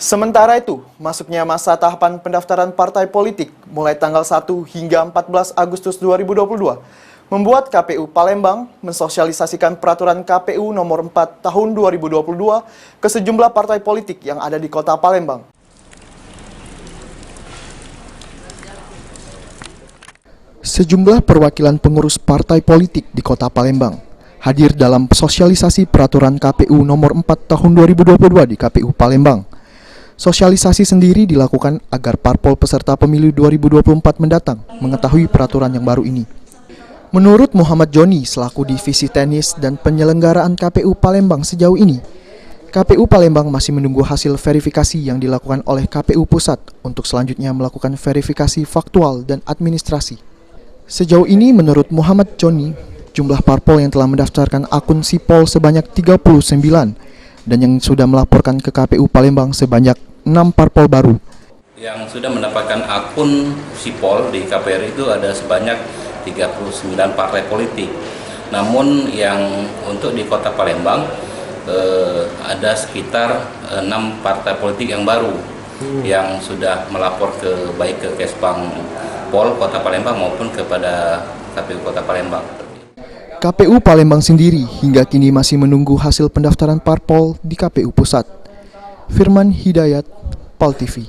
Sementara itu, masuknya masa tahapan pendaftaran partai politik mulai tanggal 1 hingga 14 Agustus 2022 membuat KPU Palembang mensosialisasikan peraturan KPU nomor 4 tahun 2022 ke sejumlah partai politik yang ada di kota Palembang. Sejumlah perwakilan pengurus partai politik di kota Palembang hadir dalam sosialisasi peraturan KPU nomor 4 tahun 2022 di KPU Palembang. Sosialisasi sendiri dilakukan agar parpol peserta pemilu 2024 mendatang mengetahui peraturan yang baru ini. Menurut Muhammad Joni selaku Divisi Teknis dan Penyelenggaraan KPU Palembang sejauh ini, KPU Palembang masih menunggu hasil verifikasi yang dilakukan oleh KPU Pusat untuk selanjutnya melakukan verifikasi faktual dan administrasi. Sejauh ini menurut Muhammad Joni, jumlah parpol yang telah mendaftarkan akun Sipol sebanyak 39 dan yang sudah melaporkan ke KPU Palembang sebanyak 6 parpol baru. Yang sudah mendapatkan akun Sipol di KPR itu ada sebanyak 39 partai politik. Namun yang untuk di kota Palembang ada sekitar 6 partai politik yang baru yang sudah melapor baik ke Kesbang Pol Kota Palembang maupun kepada KPU Kota Palembang. KPU Palembang sendiri hingga kini masih menunggu hasil pendaftaran parpol di KPU Pusat. Firman Hidayat, PAL TV.